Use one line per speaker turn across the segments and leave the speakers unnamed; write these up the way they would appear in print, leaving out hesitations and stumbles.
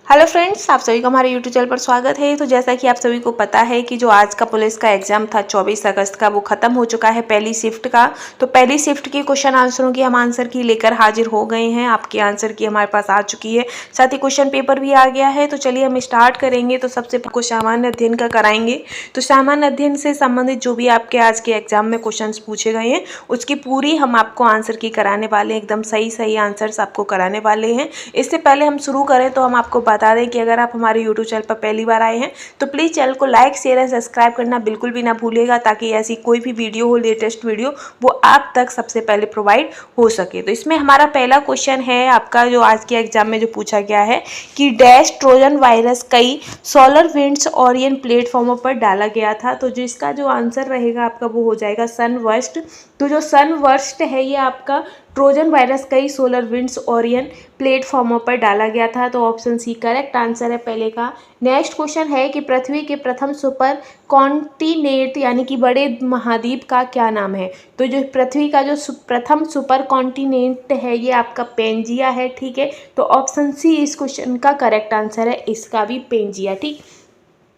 Hello friends, आप सभी का हमारे यूट्यूब चैनल पर स्वागत है। तो जैसा कि आप सभी को पता है कि जो आज का पुलिस का एग्जाम था 24 अगस्त का, वो खत्म हो चुका है पहली शिफ्ट का। तो पहली शिफ्ट के क्वेश्चन आंसरों की हम आंसर की लेकर हाजिर हो गए हैं। आपके आंसर की हमारे पास आ चुकी है, साथ ही क्वेश्चन पेपर भी आ गया है। तो चलिए हम स्टार्ट करेंगे। तो सबसे पहले सामान्य अध्ययन का कराएंगे। तो सामान्य अध्ययन से संबंधित जो भी आपके आज के एग्जाम में क्वेश्चन पूछे गए हैं, उसकी पूरी हम आपको आंसर की कराने वाले हैं। एकदम सही सही आंसर्स आपको कराने वाले हैं। इससे पहले हम शुरू करें तो हम आपको बता दें कि अगर आप हमारे यूट्यूब चैनल पर पहली बार आए हैं तो प्लीज़ चैनल को लाइक शेयर एंड सब्सक्राइब करना बिल्कुल भी ना भूलिएगा, ताकि ऐसी कोई भी वीडियो हो, लेटेस्ट वीडियो, वो आप तक सबसे पहले प्रोवाइड हो सके। तो इसमें हमारा पहला क्वेश्चन है आपका, जो आज के एग्जाम में जो पूछा गया है कि डैश ट्रोजन वायरस कई सोलर विंड्स ओरियन प्लेटफॉर्मों पर डाला गया था। तो जिसका जो आंसर रहेगा आपका वो हो जाएगा सनवर्स्ट। तो जो सनवर्स्ट है ये आपका ट्रोजन वायरस कई सोलर विंड्स ओरियन प्लेटफॉर्मों पर डाला गया था। तो ऑप्शन सी करेक्ट आंसर है पहले का। नेक्स्ट क्वेश्चन है कि पृथ्वी के प्रथम सुपर कॉन्टिनेंट यानी कि बड़े महाद्वीप का क्या नाम है। तो जो पृथ्वी का जो प्रथम सुपर कॉन्टिनेंट है ये आपका पेंजिया है, ठीक है। तो ऑप्शन सी इस क्वेश्चन का करेक्ट आंसर है, इसका भी पेंजिया, ठीक।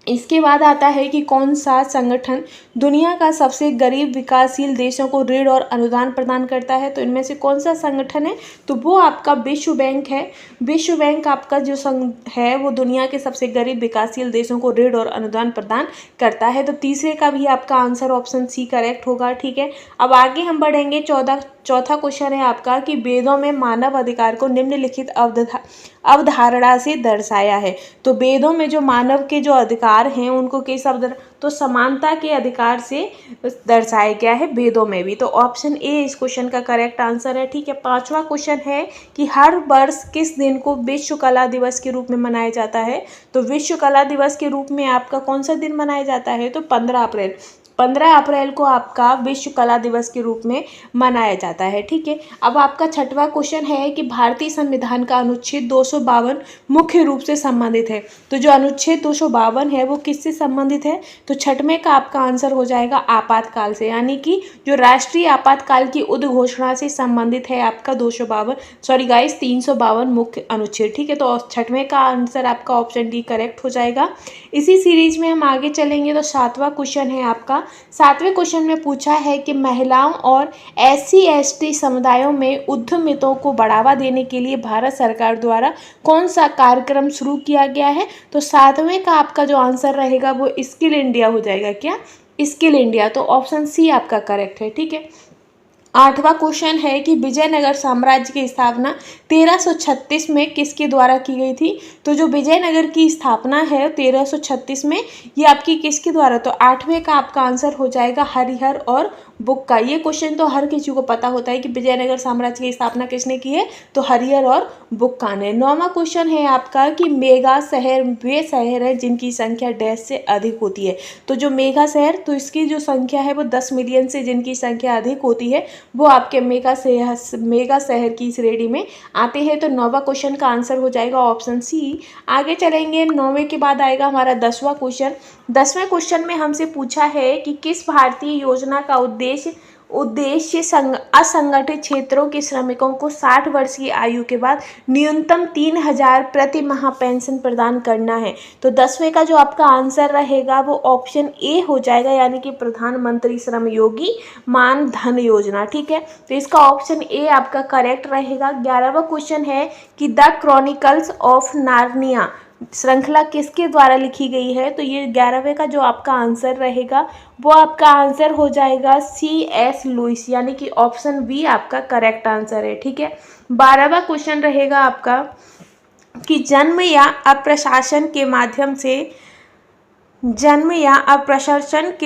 इसके बाद आता है कि कौन सा संगठन दुनिया का सबसे गरीब विकासशील देशों को ऋण और अनुदान प्रदान करता है। तो इनमें से कौन सा संगठन है, तो वो आपका विश्व बैंक है। विश्व बैंक आपका जो संघ है वो दुनिया के सबसे गरीब विकासशील देशों को ऋण और अनुदान प्रदान करता है। तो तीसरे का भी आपका आंसर ऑप्शन सी करेक्ट होगा, ठीक है। अब आगे हम बढ़ेंगे। चौथा क्वेश्चन है आपका कि वेदों में मानव अधिकार को निम्नलिखित अवधारणा से दर्शाया है। तो वेदों में जो मानव के जो अधिकार हैं उनको किस तो समानता के अधिकार से दर्शाया गया है वेदों में भी। तो ऑप्शन ए इस क्वेश्चन का करेक्ट आंसर है, ठीक है। पांचवा क्वेश्चन है कि हर वर्ष किस दिन को विश्व कला दिवस के रूप में मनाया जाता है। तो विश्व कला दिवस के रूप में आपका कौन सा दिन मनाया जाता है, तो 15 अप्रैल। 15 अप्रैल को आपका विश्व कला दिवस के रूप में मनाया जाता है, ठीक है। अब आपका छठवां क्वेश्चन है कि भारतीय संविधान का अनुच्छेद 252 मुख्य रूप से संबंधित है। तो जो अनुच्छेद 252 है वो किससे संबंधित है, तो छठवें का आपका आंसर हो जाएगा आपातकाल से, यानी कि जो राष्ट्रीय आपातकाल की उद्घोषणा से संबंधित है आपका 352 मुख्य अनुच्छेद, ठीक है। तो छठवें का आंसर आपका ऑप्शन डी करेक्ट हो जाएगा। इसी सीरीज में हम आगे चलेंगे। तो सातवां क्वेश्चन है आपका, सातवें क्वेश्चन में पूछा है कि महिलाओं और SC/ST समुदायों में उद्यमिताओं को बढ़ावा देने के लिए भारत सरकार द्वारा कौन सा कार्यक्रम शुरू किया गया है। तो सातवें का आपका जो आंसर रहेगा वो स्किल इंडिया हो जाएगा, क्या स्किल इंडिया। तो ऑप्शन सी आपका करेक्ट है, ठीक है। आठवां क्वेश्चन है कि विजयनगर साम्राज्य की स्थापना 1336 में किसके द्वारा की गई थी। तो जो विजयनगर की स्थापना है 1336 में, ये आपकी किसके द्वारा, तो आठवें का आपका आंसर हो जाएगा हरिहर और बुक्का। ये क्वेश्चन तो हर किसी को पता होता है कि विजयनगर साम्राज्य की स्थापना किसने की है, तो हरिहर और बुक्का ने। नौवां क्वेश्चन है आपका कि मेगा शहर वे शहर है जिनकी संख्या डैश से अधिक होती है। तो जो मेगा शहर, तो इसकी जो संख्या है वो 10 मिलियन से जिनकी संख्या अधिक होती है वो आपके मेगा शहर की श्रेणी में आते हैं। तो नौवां क्वेश्चन का आंसर हो जाएगा ऑप्शन सी। आगे चलेंगे, नौवें के बाद आएगा हमारा 10वां क्वेश्चन। 10वें क्वेश्चन में हमसे पूछा है कि किस भारतीय योजना का उद्देश्य असंगठित क्षेत्रों के श्रमिकों को 60 वर्ष की आयु के बाद न्यूनतम 3000 प्रति माह पेंशन प्रदान करना है। तो 10वें का जो आपका आंसर रहेगा वो ऑप्शन ए हो जाएगा, यानी कि प्रधानमंत्री श्रम योगी मान धन योजना, ठीक है। तो इसका ऑप्शन ए आपका करेक्ट रहेगा। 11वां क्वेश्चन है कि द क्रॉनिकल्स ऑफ नार्निया श्रृंखला किसके द्वारा लिखी गई है। तो ये 11वें का जो आपका आंसर रहेगा वो आपका आंसर हो जाएगा C.S. लुइस, यानी कि ऑप्शन बी आपका करेक्ट आंसर है, ठीक है। 12वां क्वेश्चन रहेगा आपका कि जन्म या अप्रशासन के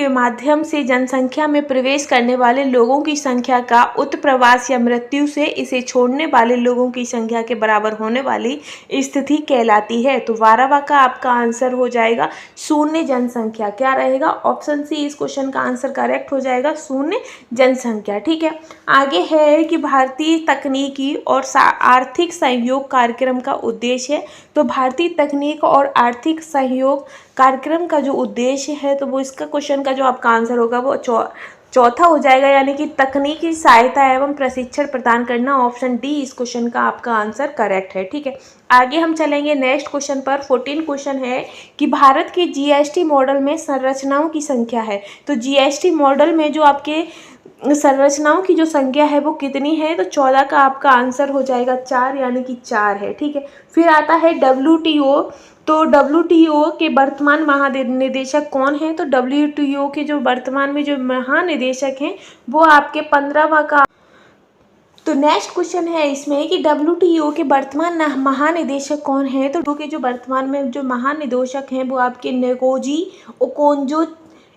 माध्यम से जनसंख्या में प्रवेश करने वाले लोगों की संख्या का उत्प्रवास या मृत्यु से इसे छोड़ने वाले लोगों की संख्या के बराबर होने वाली स्थिति कहलाती है। तो 12वां का आपका आंसर हो जाएगा शून्य जनसंख्या। क्या रहेगा, ऑप्शन सी इस क्वेश्चन का आंसर करेक्ट हो जाएगा, शून्य जनसंख्या, ठीक है। आगे है कि भारतीय तकनीकी और आर्थिक सहयोग कार्यक्रम का उद्देश्य है। तो भारतीय तकनीक और आर्थिक सहयोग कार्यक्रम का जो उद्देश्य है, तो वो इसका क्वेश्चन का जो आपका आंसर होगा वो चौथा हो जाएगा, यानी कि तकनीकी सहायता एवं प्रशिक्षण प्रदान करना। ऑप्शन डी इस क्वेश्चन का आपका आंसर करेक्ट है, ठीक है। आगे हम चलेंगे नेक्स्ट क्वेश्चन पर। 14 क्वेश्चन है कि भारत के जीएसटी मॉडल में संरचनाओं की संख्या है। तो जीएसटी मॉडल में जो आपके संरचनाओं की जो संख्या है वो कितनी है? तो 14 का आपका आंसर हो जाएगा 4, यानी कि 4 है। ठीक है, फिर आता है WTO। तो WTO के वर्तमान महानिदेशक कौन है? तो WTO के जो वर्तमान में जो महानिदेशक हैं वो आपके 15वां का। तो नेक्स्ट क्वेश्चन है इसमें कि WTO के वर्तमान महानिदेशक कौन है? तो के जो वर्तमान में जो महानिदेशक हैं वो आपके निकोजी ओकोंजो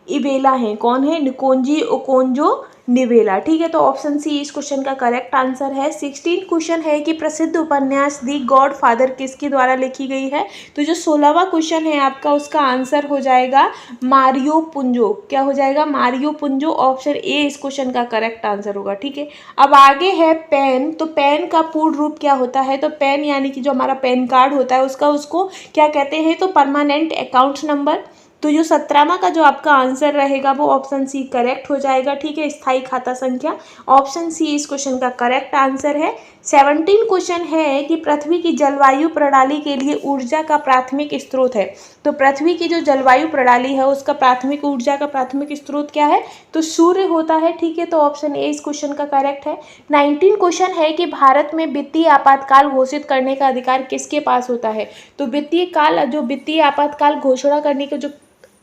इवेला हैं। कौन है? निकोंजी ओकोंजो निवेला। ठीक है, तो ऑप्शन सी इस क्वेश्चन का करेक्ट आंसर है। 16 क्वेश्चन है कि प्रसिद्ध उपन्यास दी गॉड फादर किसके द्वारा लिखी गई है? तो जो 16वां क्वेश्चन है आपका उसका आंसर हो जाएगा मारियो पुंजो। क्या हो जाएगा? मारियो पुंजो। ऑप्शन ए इस क्वेश्चन का करेक्ट आंसर होगा। ठीक है, अब आगे है पैन। तो पैन का पूर्ण रूप क्या होता है? तो पैन यानी कि जो हमारा पैन कार्ड होता है उसको क्या कहते हैं? तो परमानेंट अकाउंट नंबर। तो जो 17वां का जो आपका आंसर रहेगा वो ऑप्शन सी करेक्ट हो जाएगा। ठीक है, स्थायी खाता संख्या। ऑप्शन सी इस क्वेश्चन का करेक्ट आंसर है। 17 क्वेश्चन है कि पृथ्वी की जलवायु प्रणाली के लिए ऊर्जा का प्राथमिक स्रोत है। तो पृथ्वी की जो जलवायु प्रणाली है उसका प्राथमिक ऊर्जा का प्राथमिक स्रोत क्या है? तो सूर्य होता है। ठीक है, तो ऑप्शन ए इस क्वेश्चन का करेक्ट है। 19 क्वेश्चन है कि भारत में वित्तीय आपातकाल घोषित करने का अधिकार किसके पास होता है? तो वित्तीय आपातकाल घोषणा करने का जो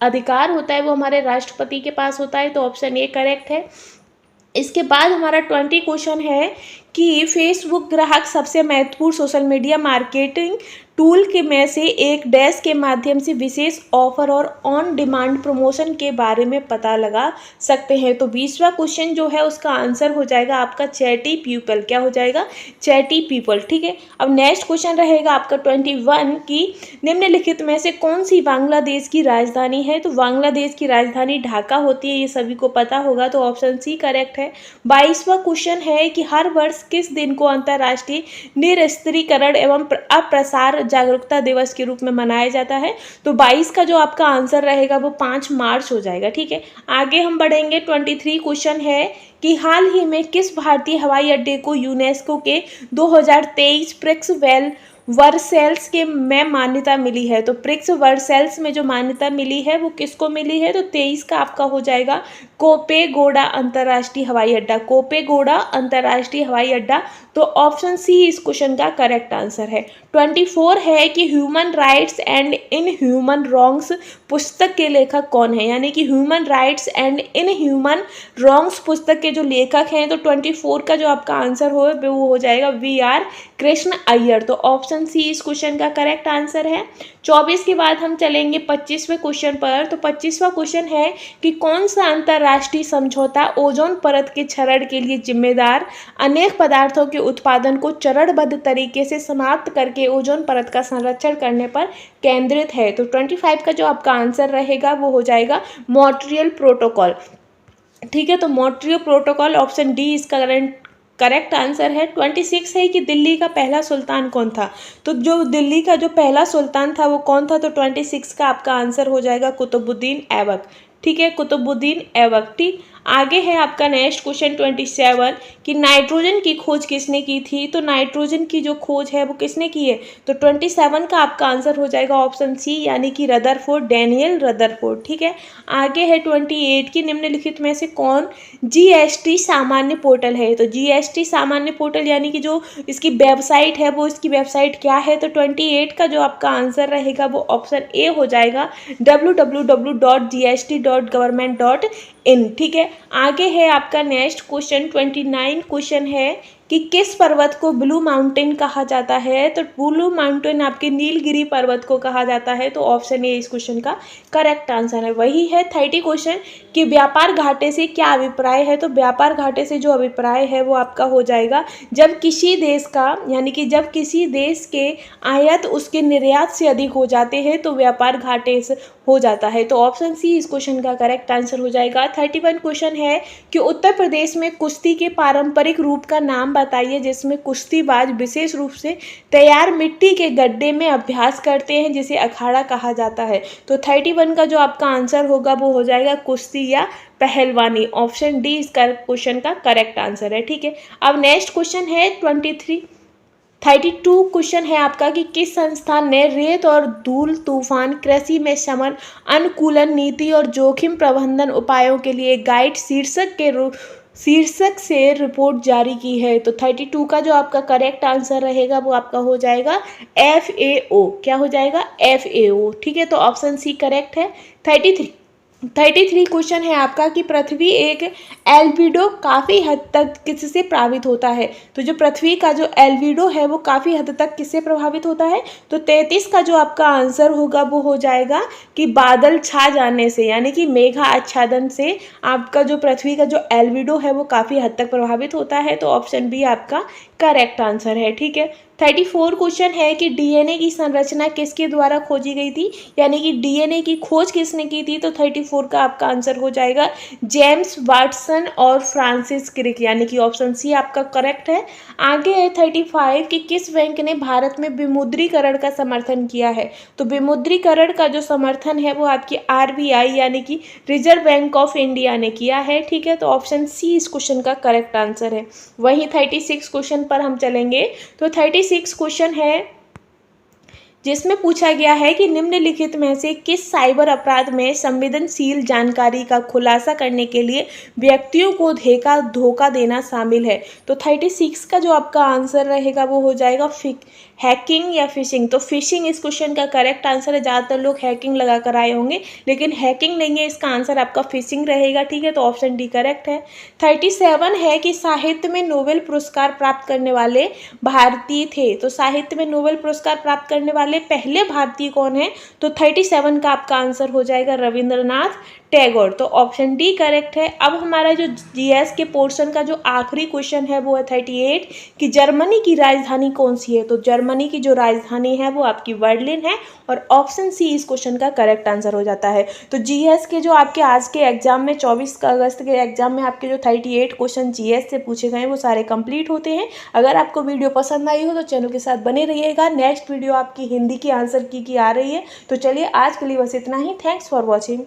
अधिकार होता है वो हमारे राष्ट्रपति के पास होता है। तो ऑप्शन ए करेक्ट है। इसके बाद हमारा 20 क्वेश्चन है कि फेसबुक ग्राहक सबसे महत्वपूर्ण सोशल मीडिया मार्केटिंग टूल के में से एक डैश के माध्यम से विशेष ऑफर और ऑन डिमांड प्रमोशन के बारे में पता लगा सकते हैं। तो 20वां क्वेश्चन जो है उसका आंसर हो जाएगा आपका चैटी पीपल। क्या हो जाएगा? Chatty people. ठीक है, अब नेक्स्ट क्वेश्चन रहेगा आपका 21 की निम्नलिखित में से कौन सी बांग्लादेश की राजधानी है? तो बांग्लादेश की राजधानी ढाका होती है, ये सभी को पता होगा। तो ऑप्शन सी करेक्ट है। 22वां क्वेश्चन है कि हर वर्ष किस दिन को अंतर्राष्ट्रीय निरस्त्रीकरण एवं अप्रसार जागरूकता दिवस के रूप में मनाया जाता है? तो 22 का जो आपका आंसर रहेगा वो 5 मार्च हो जाएगा। ठीक है, आगे हम बढ़ेंगे। 23 क्वेश्चन है कि हाल ही में किस भारतीय हवाई अड्डे को यूनेस्को के 2023 प्रिक्स वर्सेल्स के में मान्यता मिली है? तो प्रिक्स वर्सेल्स में जो मान्यता मिली है वो किसको मिली है? तो 23 का आपका हो जाएगा कोपेगोडा अंतर्राष्ट्रीय हवाई अड्डा। कोपेगोडा अंतर्राष्ट्रीय हवाई अड्डा। तो ऑप्शन सी इस क्वेश्चन का करेक्ट आंसर है। 24 है कि human rights and in human wrongs पुस्तक के लेखक कौन है? यानी कि human rights and in human wrongs पुस्तक के जो लेखक हैं, तो 24 का जो आपका आंसर हो वो हो जाएगा VR कृष्ण अय्यर। तो ऑप्शन सी इस क्वेश्चन का करेक्ट आंसर है। 24 के बाद हम चलेंगे 25वें क्वेश्चन पर। तो 25वां क्वेश्चन है कि कौन सा अंतर्राष्ट्रीय समझौता ओजोन परत के क्षरण के लिए जिम्मेदार अनेक पदार्थों के उत्पादन को चरणबद्ध तरीके से समाप्त करके ओजोन परत का संरक्षण करने पर केंद्रित है? तो 25 का जो आपका आंसर रहेगा वो हो जाएगा मॉन्ट्रियल प्रोटोकॉल। ठीक है, तो मॉन्ट्रियल प्रोटोकॉल। ऑप्शन डी इसका करेक्ट आंसर है। 26 है कि दिल्ली का पहला सुल्तान कौन था? तो जो दिल्ली का जो पहला सुल्तान था वो कौन था? तो 26 का आपका आंसर हो जाएगा कुतुबुद्दीन ऐबक। ठीक है, कुतुबुद्दीन ऐबक। ठीक, आगे है आपका नेक्स्ट क्वेश्चन 27 कि नाइट्रोजन की खोज किसने की थी? तो नाइट्रोजन की जो खोज है वो किसने की है? तो 27 का आपका आंसर हो जाएगा ऑप्शन सी, यानी कि रदरफोर्ड, डैनियल रदरफोर्ड। ठीक है, आगे है 28 की निम्नलिखित में से कौन GST सामान्य पोर्टल है? तो GST सामान्य पोर्टल यानी कि जो इसकी वेबसाइट है वो इसकी वेबसाइट क्या है? तो 28 का जो आपका आंसर रहेगा वो ऑप्शन ए हो जाएगा www.gst.government.in। ठीक है, आगे है आपका नेक्स्ट क्वेश्चन 29 क्वेश्चन है कि किस पर्वत को ब्लू माउंटेन कहा जाता है? तो ब्लू माउंटेन आपके नीलगिरी पर्वत को कहा जाता है। तो ऑप्शन ए इस क्वेश्चन का करेक्ट आंसर है। वही है 30 क्वेश्चन कि व्यापार घाटे से क्या अभिप्राय है? तो व्यापार घाटे से जो अभिप्राय है वो आपका हो जाएगा जब किसी देश का, यानी कि जब किसी देश के आयात उसके निर्यात से अधिक हो जाते हैं तो व्यापार घाटे से हो जाता है। तो ऑप्शन सी इस क्वेश्चन का करेक्ट आंसर हो जाएगा। 31 क्वेश्चन है कि उत्तर प्रदेश में कुश्ती के पारंपरिक रूप का नाम बताइए जिसमें कुश्तीबाज विशेष रूप से तैयार मिट्टी के गड्ढे में अभ्यास करते हैं जिसे अखाड़ा कहा जाता है। तो 31 का जो आपका आंसर होगा वो हो जाएगा कुश्ती या पहलवानी। ऑप्शन डी इसका क्वेश्चन का करेक्ट आंसर है। ठीक है, अब नेक्स्ट क्वेश्चन है 32 क्वेश्चन है आपका कि किस संस्थान ने रेत और धूल तूफान कृषि में शमन अनुकूलन नीति और जोखिम प्रबंधन उपायों के लिए गाइड शीर्षक से रिपोर्ट जारी की है। तो 32 का जो आपका करेक्ट आंसर रहेगा वो आपका हो जाएगा FAO। क्या हो जाएगा? FAO। ठीक है, तो ऑप्शन सी करेक्ट है। 33 क्वेश्चन है आपका कि पृथ्वी एक एल्बिडो काफ़ी हद तक किससे प्रभावित होता है। तो जो पृथ्वी का जो एल्बिडो है वो काफ़ी हद तक किससे प्रभावित होता है। तो 33 का जो आपका आंसर होगा वो हो जाएगा कि बादल छा जाने से, यानी कि मेघा आच्छादन से आपका जो पृथ्वी का जो एल्बिडो है वो काफ़ी हद तक प्रभावित होता है। तो ऑप्शन बी आपका करेक्ट आंसर है। ठीक है, 34 क्वेश्चन है कि डीएनए की संरचना किसके द्वारा खोजी गई थी, यानी कि डीएनए की खोज किसने की थी। तो 34 का आपका आंसर हो जाएगा जेम्स वाटसन और फ्रांसिस क्रिक, यानी कि ऑप्शन सी आपका करेक्ट है। आगे है 35 कि किस बैंक ने भारत में विमुद्रीकरण का समर्थन किया है। तो विमुद्रीकरण का जो समर्थन है वो आपकी RBI यानी कि रिजर्व बैंक ऑफ इंडिया ने किया है। ठीक है, तो ऑप्शन सी इस क्वेश्चन का करेक्ट आंसर है। वहीं 36 क्वेश्चन पर हम चलेंगे। तो 36 क्वेश्चन है जिसमें पूछा गया है कि निम्नलिखित में से किस साइबर अपराध में संवेदनशील जानकारी का खुलासा करने के लिए व्यक्तियों को धोखा देना शामिल है। तो 36 का जो आपका आंसर रहेगा वो हो जाएगा हैकिंग या फिशिंग। तो फिशिंग इस क्वेश्चन का करेक्ट आंसर है। ज़्यादातर लोग हैकिंग लगा कर आए होंगे, लेकिन हैकिंग नहीं है, इसका आंसर आपका फिशिंग रहेगा। ठीक है, तो ऑप्शन डी करेक्ट है। 37 है कि साहित्य में नोबेल पुरस्कार प्राप्त करने वाले भारतीय थे। तो साहित्य में नोबेल पुरस्कार प्राप्त करने वाले पहले भारतीय कौन है। तो 37 का आपका आंसर हो जाएगा रविंद्रनाथ टैगोर। तो ऑप्शन डी करेक्ट है। अब हमारा जो जीएस के पोर्शन का जो आखिरी क्वेश्चन है वो है 38 कि जर्मनी की राजधानी कौन सी है। तो जर्मनी की जो राजधानी है वो आपकी बर्लिन है, और ऑप्शन सी इस क्वेश्चन का करेक्ट आंसर हो जाता है। तो जीएस के जो आपके आज के एग्जाम में 24 अगस्त के एग्जाम में आपके जो 38 क्वेश्चन जीएस से पूछे गए वो सारे कंप्लीट होते हैं। अगर आपको वीडियो पसंद आई हो तो चैनल के साथ बने रहिएगा। नेक्स्ट वीडियो आपकी हिंदी की आंसर की आ रही है। तो चलिए आज के लिए बस इतना ही। Thanks for watching.